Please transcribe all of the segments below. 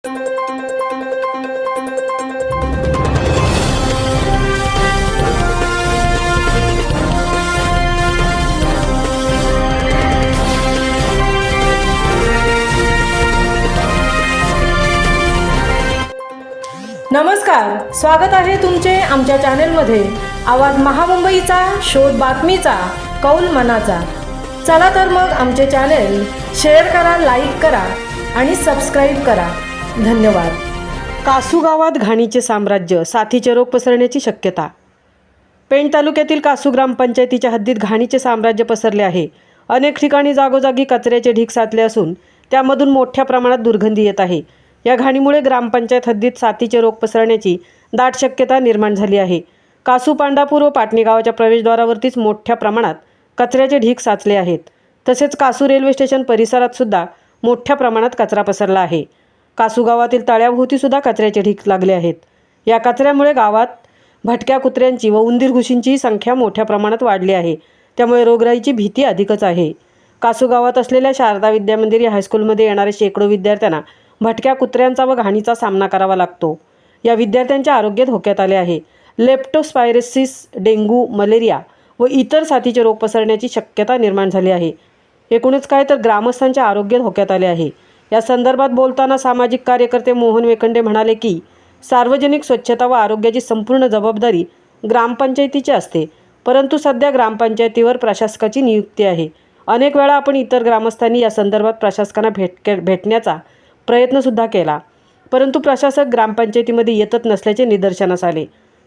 नमस्कार, स्वागत आहे तुमचे आमच्या चॅनेलमध्ये. आवाज महामुंबईचा, शोध बातमीचा, कौल मनाचा. चला तर मग आमचे चॅनेल शेअर करा, लाईक करा आणि सबस्क्राईब करा. धन्यवाद. कासू गावात घाणीचे साम्राज्य, साथीचे रोग पसरण्याची शक्यता. पेण तालुक्यातील कासू ग्रामपंचायतीच्या हद्दीत घाणीचे साम्राज्य पसरले आहे. अनेक ठिकाणी जागोजागी कचऱ्याचे ढीग साचले असून त्यामधून मोठ्या प्रमाणात दुर्गंधी येत आहे. या घाणीमुळे ग्रामपंचायत हद्दीत साथीचे रोग पसरण्याची दाट शक्यता निर्माण झाली आहे. कासू, पांडापूर व पाटणी गावाच्या प्रवेशद्वारावरतीच मोठ्या प्रमाणात कचऱ्याचे ढीग साचले आहेत. तसेच कासू रेल्वे स्टेशन परिसरात सुद्धा मोठ्या प्रमाणात कचरा पसरला आहे. कासू गावातील तळ्याभोवती सुद्धा कचऱ्याचे ढीग लागले आहेत. या कचऱ्यामुळे गावात भटक्या कुत्र्यांची व उंदीर घुशींची संख्या मोठ्या प्रमाणात वाढली आहे. त्यामुळे रोगराईची भीती अधिकच आहे. कासू गावात असलेल्या शारदा विद्यामंदिर या हायस्कूलमध्ये येणारे शेकडो विद्यार्थ्यांना भटक्या कुत्र्यांचा व घाणीचा सामना करावा लागतो. या विद्यार्थ्यांचे आरोग्य धोक्यात आले आहे. लेप्टोस्पायरोसिस, डेंग्यू, मलेरिया व इतर साथीचे रोग पसरण्याची शक्यता निर्माण झाली आहे. एकूणच काय तर ग्रामस्थांचे आरोग्य धोक्यात आले आहे. या संदर्भात बोलताना सामाजिक कार्यकर्ते मोहन वेखंडे म्हणाले की सार्वजनिक स्वच्छता व आरोग्याची संपूर्ण जबाबदारी ग्रामपंचायतीची असते, परंतु सध्या ग्रामपंचायतीवर प्रशासकाची नियुक्ती आहे. अनेक वेळा आपण इतर ग्रामस्थांनी या संदर्भात प्रशासकांना भेटण्याचा प्रयत्नसुद्धा केला, परंतु प्रशासक ग्रामपंचायतीमध्ये येतच नसल्याचे निदर्शनास आले.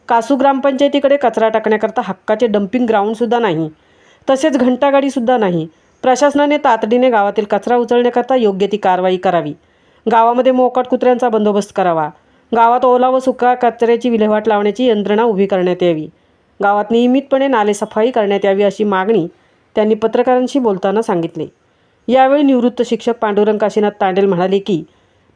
कासू ग्रामपंचायतीकडे कचरा टाकण्याकरता हक्काचे डम्पिंग ग्राउंडसुद्धा नाही, तसेच घंटागाडीसुद्धा नाही. प्रशासनाने तातडीने गावातील कचरा उचलण्याकरता योग्य ती कारवाई करावी. गावामध्ये मोकाट कुत्र्यांचा बंदोबस्त करावा. गावात ओला व सुका कचऱ्याची विल्हेवाट लावण्याची यंत्रणा उभी करण्यात यावी. गावात नियमितपणे नालेसफाई करण्यात यावी अशी मागणी त्यांनी पत्रकारांशी बोलताना सांगितले. यावेळी निवृत्त शिक्षक पांडुरंग काशीनाथ तांडेल म्हणाले की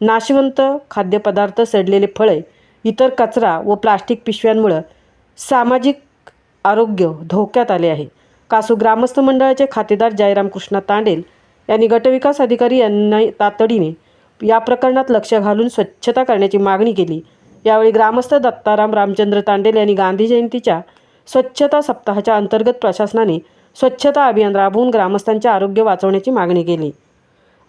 नाशवंत खाद्यपदार्थ, सडलेले फळे, इतर कचरा व प्लास्टिक पिशव्यांमुळे सामाजिक आरोग्य धोक्यात आले आहे. कासू ग्रामस्थ मंडळाचे खातेदार जयराम कृष्णा तांडेल यांनी गटविकास अधिकारी यांना तातडीने या प्रकरणात लक्ष घालून स्वच्छता करण्याची मागणी केली. यावेळी ग्रामस्थ दत्ताराम रामचंद्र तांडेल यांनी गांधी जयंतीच्या स्वच्छता सप्ताहाच्या अंतर्गत प्रशासनाने स्वच्छता अभियान राबवून ग्रामस्थांचे आरोग्य वाचवण्याची मागणी केली.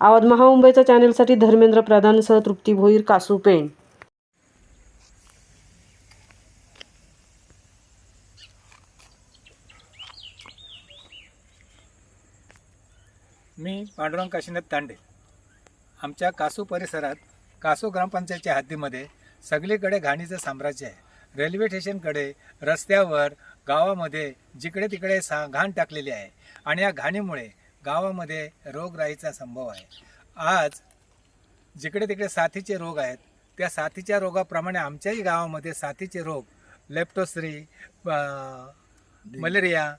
आवाज महामुंबईच्या चॅनेलसाठी धर्मेंद्र प्रधानसह तृप्ती भोईर, कासू, पेण. मी पांडुरंग काशीनाथ तांडेल. आमच्या कासू परिसरात कासू ग्रामपंचायतीच्या हद्दीमध्ये सगळीकडे घाणीचं साम्राज्य आहे. रेल्वे स्टेशनकडे, रस्त्यावर, गावामध्ये जिकडे तिकडे घाण टाकलेली आहे आणि या घाणीमुळे गावामध्ये रोगराईचा संभव आहे. आज जिकडे तिकडे साथीचे रोग आहेत, त्या साथीच्या रोगाप्रमाणे आमच्याही गावामध्ये साथीचे रोग, लेप्टोस्री, मलेरिया,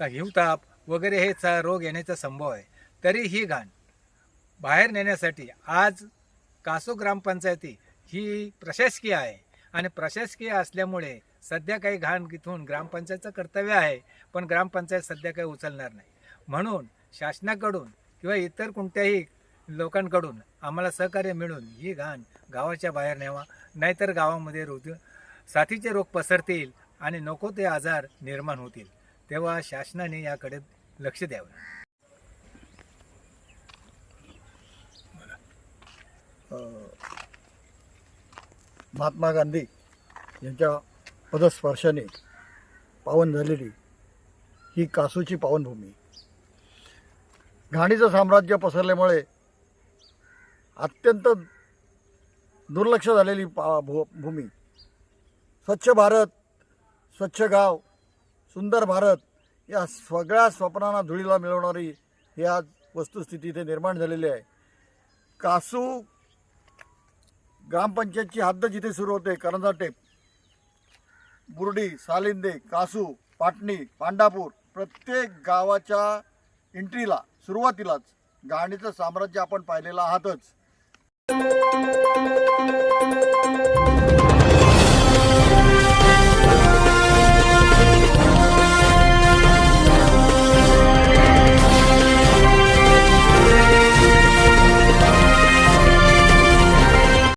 हिवताप वगैरे हे रोग येण्याचा संभव आहे. तरी ही घाण बाहेर नेण्यासाठी आज कासू ग्रामपंचायती ही प्रशासकीय आहे आणि प्रशासकीय असल्यामुळे सध्या काही घाण इथून ग्रामपंचायतचं कर्तव्य आहे, पण ग्रामपंचायत सध्या काही उचलणार नाही. म्हणून शासनाकडून किंवा इतर कोणत्याही लोकांकडून आम्हाला सहकार्य मिळून ही घाण गावाच्या बाहेर न्यावा, नाहीतर गावामध्ये साथीचे रोग पसरतील आणि नको ते आजार निर्माण होतील. तेव्हा शासनाने याकडे लक्ष द्यावं. महात्मा गांधी यांच्या पदस्पर्शाने पावन झालेली ही कासूची पावनभूमी. घाणीचं साम्राज्य पसरल्यामुळे अत्यंत दुर्लक्ष झालेली भूमी. स्वच्छ भारत, स्वच्छ गाव, सुंदर भारत या सगळ्या स्वप्नांना धुळीला मिळवणारी ही आज वस्तुस्थिती इथे निर्माण झालेली आहे. कासू ग्रामपंचायतची हद्द जिथे सुरू होते, करंजा टेप, बुर्डी, सालिंदे, कासू, पाटणी, पांडापूर, प्रत्येक गावाच्या एंट्रीला सुरुवातीलाच घाणीचं साम्राज्य आपण पाहिलेलं आहातच.